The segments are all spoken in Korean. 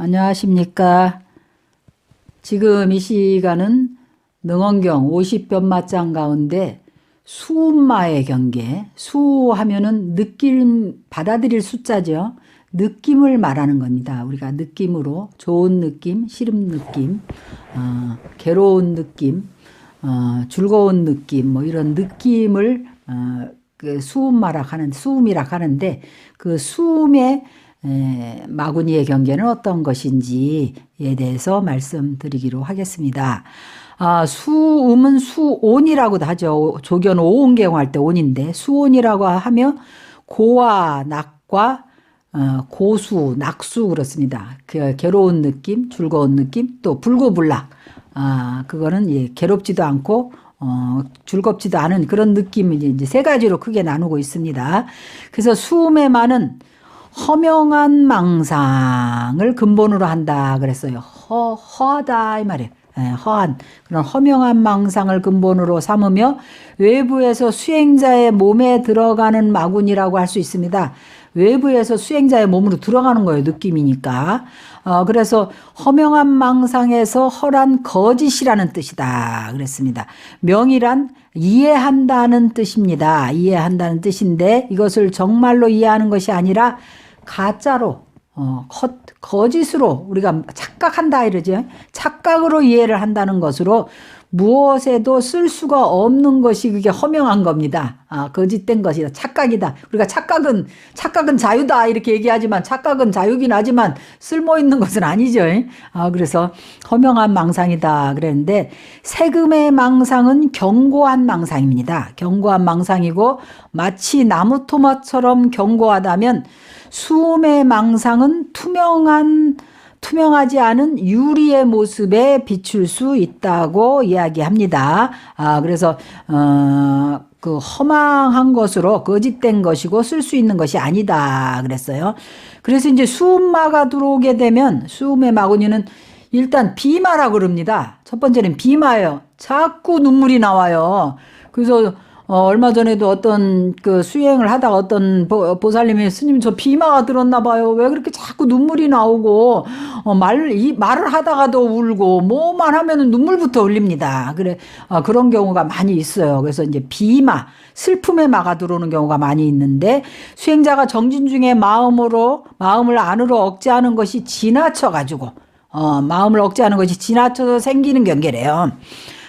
안녕하십니까. 지금 이 시간은 능원경 50변마장 가운데 수음마의 경계, 수하면은 느낌, 받아들일 숫자죠. 느낌을 말하는 겁니다. 우리가 느낌으로 좋은 느낌, 싫은 느낌, 괴로운 느낌, 즐거운 느낌, 뭐 이런 느낌을 그 수음이라 하는데 그 수음의 마구니의 경계는 어떤 것인지에 대해서 말씀드리기로 하겠습니다. 수음은 수온이라고도 하죠. 조견 오온경할 때 온인데 수온이라고 하며 고와 낙과 고수, 낙수 그렇습니다. 그 괴로운 느낌, 즐거운 느낌, 또 불고불락. 그거는 괴롭지도 않고 즐겁지도 않은 그런 느낌을 이제 세 가지로 크게 나누고 있습니다. 그래서 수음의 마는 허명한 망상을 근본으로 한다 그랬어요. 허하다 이 말이에요. 허한 그런 허명한 망상을 근본으로 삼으며 외부에서 수행자의 몸에 들어가는 마군이라고 할 수 있습니다. 외부에서 수행자의 몸으로 들어가는 거예요. 느낌이니까. 그래서 허명한 망상에서 허란 거짓이라는 뜻이다 그랬습니다. 명이란 이해한다는 뜻입니다. 이해한다는 뜻인데 이것을 정말로 이해하는 것이 아니라 가짜로 거짓으로 우리가 착각한다 이러죠. 착각으로 이해를 한다는 것으로 무엇에도 쓸 수가 없는 것이 그게 허명한 겁니다. 거짓된 것이다. 착각이다. 우리가 착각은 자유다 이렇게 얘기하지만 착각은 자유긴 하지만 쓸모 있는 것은 아니죠. 그래서 허명한 망상이다 그랬는데 세금의 망상은 견고한 망상입니다. 견고한 망상이고 마치 나무토마처럼 견고하다면 수음의 망상은 투명하지 않은 유리의 모습에 비출 수 있다고 이야기합니다. 그래서 그 허망한 것으로 거짓된 것이고 쓸 수 있는 것이 아니다 그랬어요. 그래서 이제 수음마가 들어오게 되면 수음의 마구니는 일단 비마라고 그럽니다. 첫 번째는 비마예요. 자꾸 눈물이 나와요. 그래서 얼마 전에도 어떤 그 수행을 하다가 어떤 보살님이 스님 저 비마가 들었나 봐요. 왜 그렇게 자꾸 눈물이 나오고 말을 하다가도 울고 뭐만 하면은 눈물부터 흘립니다. 그래 그런 경우가 많이 있어요. 그래서 이제 비마 슬픔의 마가 들어오는 경우가 많이 있는데 수행자가 정진 중에 마음을 안으로 억제하는 것이 지나쳐 가지고 마음을 억제하는 것이 지나쳐서 생기는 경계래요.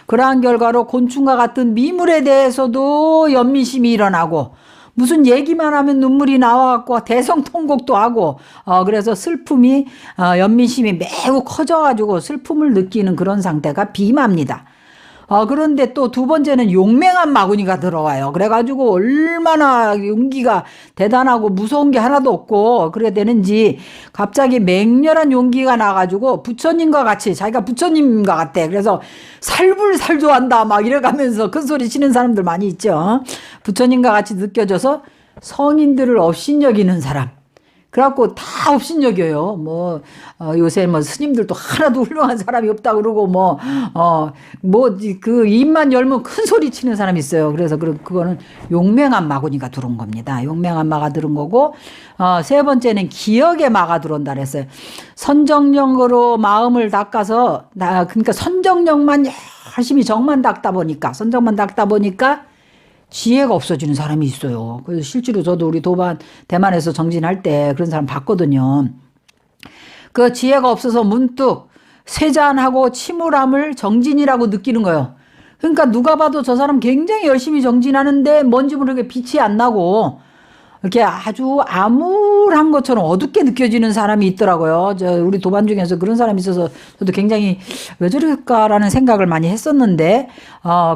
그러한 결과로 곤충과 같은 미물에 대해서도 연민심이 일어나고 무슨 얘기만 하면 눈물이 나와갖고 대성통곡도 하고 그래서 슬픔이 연민심이 매우 커져가지고 슬픔을 느끼는 그런 상태가 비마입니다. 그런데 또 두 번째는 용맹한 마구니가 들어와요. 그래가지고 얼마나 용기가 대단하고 무서운 게 하나도 없고 그래 되는지 갑자기 맹렬한 용기가 나가지고 부처님과 같이 자기가 부처님과 같대. 그래서 살불살조한다 막 이래가면서 큰 소리 치는 사람들 많이 있죠. 부처님과 같이 느껴져서 성인들을 업신여기는 사람. 그래갖고 다 업신여겨요. 요새 스님들도 하나도 훌륭한 사람이 없다 그러고 그 입만 열면 큰 소리 치는 사람이 있어요. 그래서 그거는 용맹한 마구니가 들어온 겁니다. 용맹한 마가 들어온 거고, 세 번째는 기억의 마가 들어온다 그랬어요. 선정력으로 마음을 닦아서, 그러니까 선정력만 열심히 선정만 닦다 보니까 지혜가 없어지는 사람이 있어요. 그래서 실제로 저도 우리 대만에서 정진할 때 그런 사람 봤거든요. 그 지혜가 없어서 문득 세잔하고 침울함을 정진이라고 느끼는 거예요. 그러니까 누가 봐도 저 사람 굉장히 열심히 정진하는데 뭔지 모르게 빛이 안 나고 이렇게 아주 암울한 것처럼 어둡게 느껴지는 사람이 있더라고요. 우리 도반 중에서 그런 사람이 있어서 저도 굉장히 왜 저럴까라는 생각을 많이 했었는데,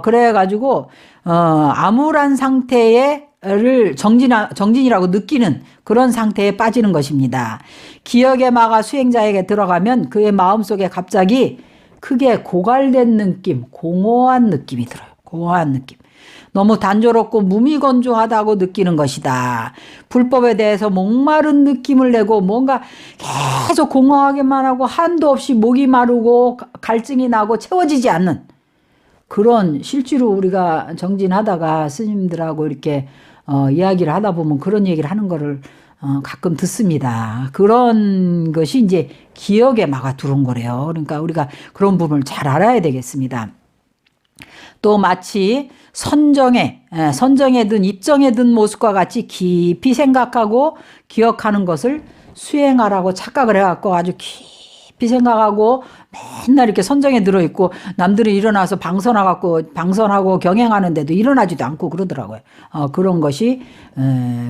그래가지고, 암울한 상태를 정진이라고 느끼는 그런 상태에 빠지는 것입니다. 기억의 마가 수행자에게 들어가면 그의 마음속에 갑자기 크게 고갈된 느낌, 공허한 느낌이 들어요. 공허한 느낌. 너무 단조롭고 무미건조하다고 느끼는 것이다. 불법에 대해서 목마른 느낌을 내고 뭔가 계속 공허하게만 하고 한도 없이 목이 마르고 갈증이 나고 채워지지 않는 그런 실제로 우리가 정진하다가 스님들하고 이렇게 이야기를 하다 보면 그런 얘기를 하는 거를 가끔 듣습니다. 그런 것이 이제 기억에 막아 들어온 거래요. 그러니까 우리가 그런 부분을 잘 알아야 되겠습니다. 또 마치 선정에 든 입정에 든 모습과 같이 깊이 생각하고 기억하는 것을 수행하라고 착각을 해갖고 아주 깊이 생각하고 맨날 이렇게 선정에 들어있고 남들은 일어나서 방선하고 경행하는데도 일어나지도 않고 그러더라고요. 그런 것이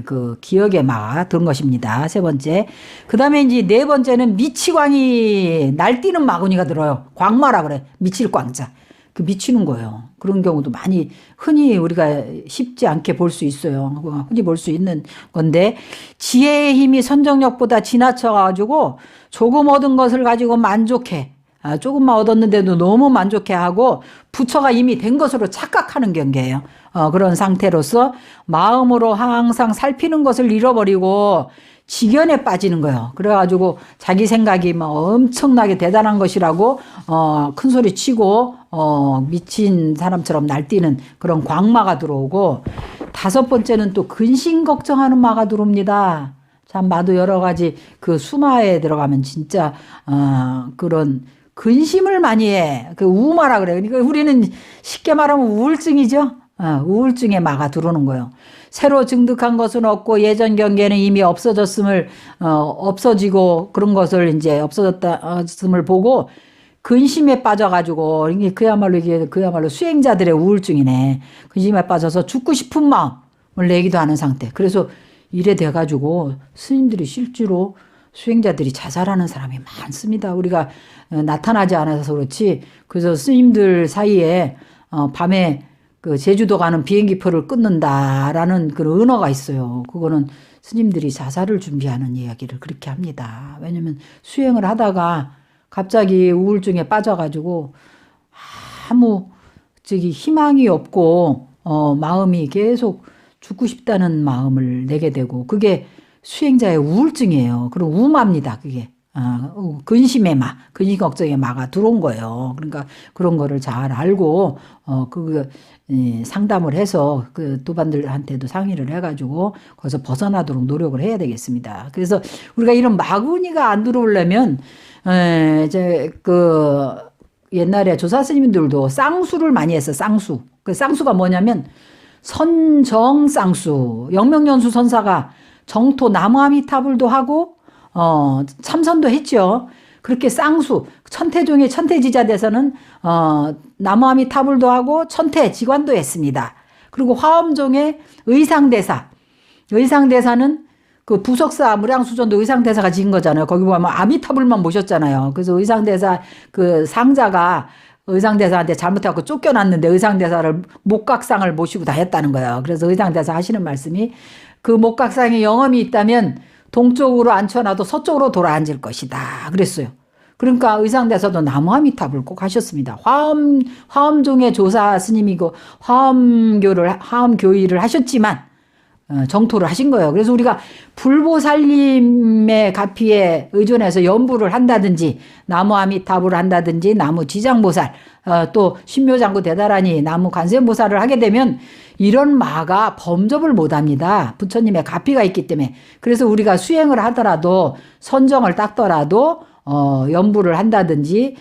그 기억에 막 든 것입니다. 세 번째. 그 다음에 이제 네 번째는 미치광이 날뛰는 마구니가 들어요. 광마라 그래. 미칠 광자. 그 미치는 거예요. 그런 경우도 많이 흔히 우리가 쉽지 않게 볼 수 있어요. 흔히 볼 수 있는 건데 지혜의 힘이 선정력보다 지나쳐가지고 조금 얻은 것을 가지고 만족해. 조금만 얻었는데도 너무 만족해하고 부처가 이미 된 것으로 착각하는 경계예요. 그런 상태로서 마음으로 항상 살피는 것을 잃어버리고 지견에 빠지는 거예요. 그래가지고 자기 생각이 막 엄청나게 대단한 것이라고 큰 소리 치고 미친 사람처럼 날뛰는 그런 광마가 들어오고, 다섯 번째는 또 근심 걱정하는 마가 들어옵니다. 참 마도 여러 가지 그 수마에 들어가면 진짜 그런 근심을 많이 해. 그 우마라 그래요. 그러니까 우리는 쉽게 말하면 우울증이죠. 우울증에 마가 들어오는 거예요. 새로 증득한 것은 없고 예전 경계는 이미 없어지고 그런 것을 이제 없어졌음을 보고 근심에 빠져가지고 이게 그야말로 수행자들의 우울증이네. 근심에 빠져서 죽고 싶은 마음을 내기도 하는 상태. 그래서 이래 돼가지고 스님들이 실제로 수행자들이 자살하는 사람이 많습니다. 우리가 나타나지 않아서 그렇지. 그래서 스님들 사이에 밤에 그 제주도 가는 비행기표를 끊는다라는 그런 은어가 있어요. 그거는 스님들이 자살을 준비하는 이야기를 그렇게 합니다. 왜냐면 수행을 하다가 갑자기 우울증에 빠져가지고 아무 희망이 없고 마음이 계속 죽고 싶다는 마음을 내게 되고, 그게 수행자의 우울증이에요. 그리고 우마입니다. 그게. 근심 걱정의 마가 들어온 거예요. 그러니까 그런 거를 잘 알고, 상담을 해서 그 도반들한테도 상의를 해가지고 거기서 벗어나도록 노력을 해야 되겠습니다. 그래서 우리가 이런 마구니가 안 들어오려면, 옛날에 조사 스님들도 쌍수를 많이 했어, 쌍수. 그 쌍수가 뭐냐면, 선정쌍수. 영명연수 선사가 정토 나무아미타불도 하고, 참선도 했죠. 그렇게 쌍수, 천태종의 천태지자대에서는, 나무아미타불도 하고, 천태지관도 했습니다. 그리고 화엄종의 의상대사는 그 부석사 무량수전도 의상대사가 지은 거잖아요. 거기 보면 아미타불만 모셨잖아요. 그래서 의상대사 그 상자가 의상대사한테 잘못해갖고 쫓겨났는데 의상대사를 목각상을 모시고 다 했다는 거예요. 그래서 의상대사 하시는 말씀이 그 목각상에 영험이 있다면 동쪽으로 앉혀놔도 서쪽으로 돌아앉을 것이다 그랬어요. 그러니까 의상대사도 나무아미탑을 꼭 하셨습니다. 화엄종의 조사 스님이고 화엄교의를 하셨지만 정토를 하신 거예요. 그래서 우리가 불보살님의 가피에 의존해서 연부를 한다든지 나무아미탑을 한다든지 나무지장보살, 또 신묘장구 대다라니 나무관세음보살을 하게 되면 이런 마가 범접을 못합니다. 부처님의 가피가 있기 때문에. 그래서 우리가 수행을 하더라도 선정을 닦더라도 연부를 한다든지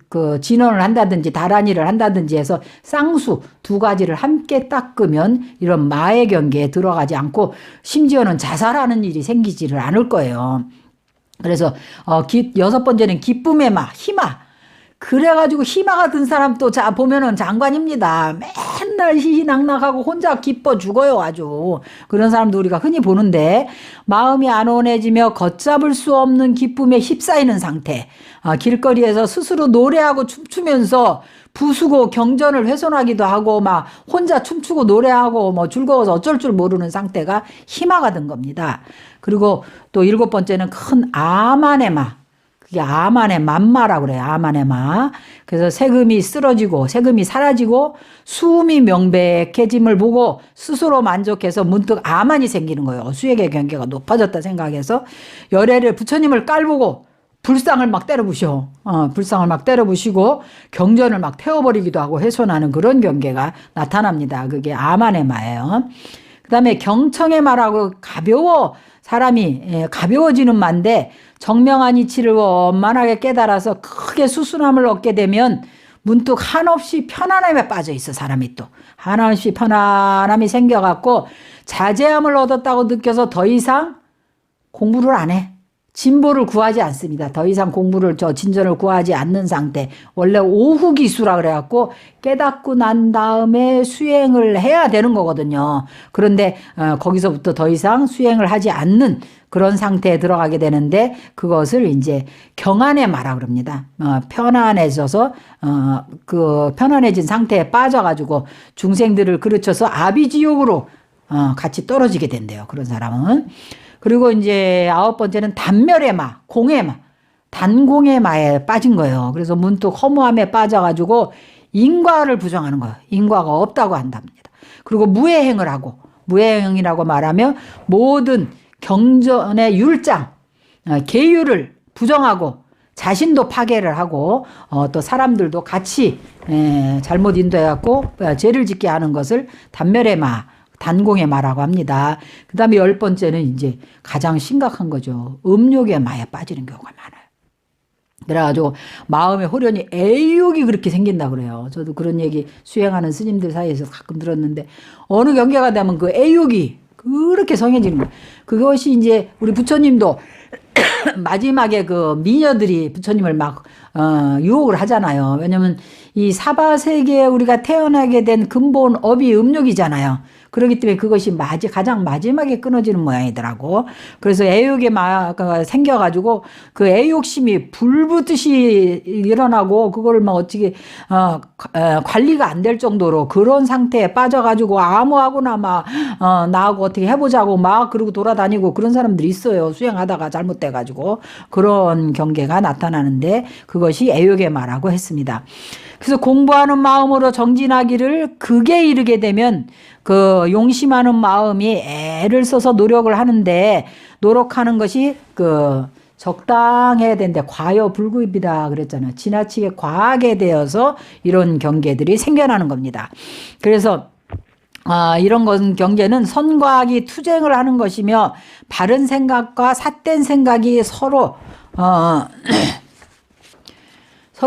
그 진언을 한다든지 다란이를 한다든지 해서 쌍수 두 가지를 함께 닦으면 이런 마의 경계에 들어가지 않고 심지어는 자살하는 일이 생기지를 않을 거예요. 그래서 여섯 번째는 기쁨의 마, 희마. 그래가지고 희마가 든 사람 또 보면은 장관입니다. 맨날 희희낙낙하고 혼자 기뻐 죽어요, 아주. 그런 사람도 우리가 흔히 보는데, 마음이 안온해지며 걷잡을 수 없는 기쁨에 휩싸이는 상태. 길거리에서 스스로 노래하고 춤추면서 부수고 경전을 훼손하기도 하고, 막 혼자 춤추고 노래하고 뭐 즐거워서 어쩔 줄 모르는 상태가 희마가 든 겁니다. 그리고 또 일곱 번째는 큰 아만의 마. 그게 아만의 만마라고 그래요. 아만의 마. 그래서 세금이 사라지고 수음이 명백해짐을 보고 스스로 만족해서 문득 아만이 생기는 거예요. 수행의 경계가 높아졌다 생각해서 열애를 부처님을 깔보고 불상을 막 때려부셔. 불상을 막 때려부시고 경전을 막 태워버리기도 하고 훼손하는 그런 경계가 나타납니다. 그게 아만의 마예요. 그다음에 경청의 마라고 가벼워 사람이 가벼워지는 마인데 정명한 이치를 원만하게 깨달아서 크게 수순함을 얻게 되면 문득 한없이 편안함에 빠져 있어 사람이 또 한없이 편안함이 생겨갖고 자제함을 얻었다고 느껴서 더 이상 공부를 안 해. 진보를 구하지 않습니다. 더 이상 공부를 진전을 구하지 않는 상태. 원래 오후기수라 그래갖고 깨닫고 난 다음에 수행을 해야 되는 거거든요. 그런데 거기서부터 더 이상 수행을 하지 않는 그런 상태에 들어가게 되는데 그것을 이제 경안의 마라 그럽니다. 편안해져서 그 편안해진 상태에 빠져가지고 중생들을 그르쳐서 아비지옥으로 같이 떨어지게 된대요. 그런 사람은. 그리고 이제 9번째는 단멸의 마, 공의 마, 단공의 마에 빠진 거예요. 그래서 문득 허무함에 빠져가지고 인과를 부정하는 거예요. 인과가 없다고 한답니다. 그리고 무해행을 하고, 무해행이라고 말하면 모든 경전의 율장, 계율을 부정하고 자신도 파괴를 하고 또 사람들도 같이 잘못 인도해갖고 죄를 짓게 하는 것을 단멸의 마, 단공의 마라고 합니다. 그 다음에 10번째는 이제 가장 심각한 거죠. 음욕의 마에 빠지는 경우가 많아요. 그래가지고 마음에 호련히 애욕이 그렇게 생긴다 그래요. 저도 그런 얘기 수행하는 스님들 사이에서 가끔 들었는데 어느 경계가 되면 그 애욕이 그렇게 성해지는 거예요. 그것이 이제 우리 부처님도 마지막에 그 미녀들이 부처님을 막 유혹을 하잖아요. 왜냐면 이 사바세계에 우리가 태어나게 된 근본 업이 음욕이잖아요. 그렇기 때문에 그것이 가장 마지막에 끊어지는 모양이더라고. 그래서 애욕의 마가 생겨가지고 그 애욕심이 불붙듯이 일어나고 그거를 막 어떻게 관리가 안 될 정도로 그런 상태에 빠져가지고 아무하고나 막 나하고 어떻게 해보자고 막 그러고 돌아다니고 그런 사람들이 있어요. 수행하다가 잘못돼가지고 그런 경계가 나타나는데 그것이 애욕의 마라고 했습니다. 그래서 공부하는 마음으로 정진하기를 극에 이르게 되면 그 용심하는 마음이 애를 써서 노력을 하는데 노력하는 것이 그 적당해야 되는데 과여불급이다 그랬잖아요. 지나치게 과하게 되어서 이런 경계들이 생겨나는 겁니다. 그래서 이런 경계는 선과학이 투쟁을 하는 것이며 바른 생각과 삿된 생각이 서로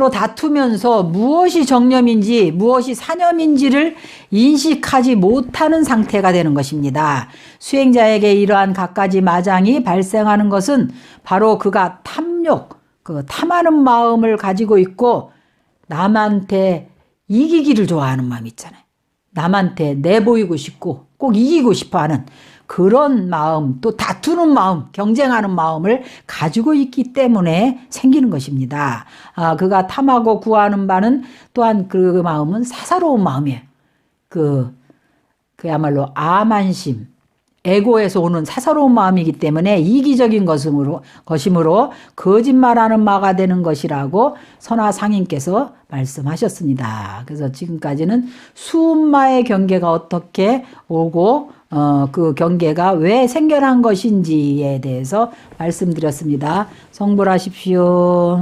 다투면서 무엇이 정념인지 무엇이 사념인지를 인식하지 못하는 상태가 되는 것입니다. 수행자에게 이러한 갖가지 마장이 발생하는 것은 바로 그가 탐욕, 그 탐하는 마음을 가지고 있고 남한테 이기기를 좋아하는 마음이 있잖아요. 남한테 내보이고 싶고 꼭 이기고 싶어하는 그런 마음, 또 다투는 마음, 경쟁하는 마음을 가지고 있기 때문에 생기는 것입니다. 그가 탐하고 구하는 바는 또한 그 마음은 사사로운 마음이에요. 그야말로 아만심, 에고에서 오는 사사로운 마음이기 때문에 이기적인 것이므로 거짓말하는 마가 되는 것이라고 선화상인께서 말씀하셨습니다. 그래서 지금까지는 수음마의 경계가 어떻게 오고 그 경계가 왜 생겨난 것인지에 대해서 말씀드렸습니다. 성불하십시오.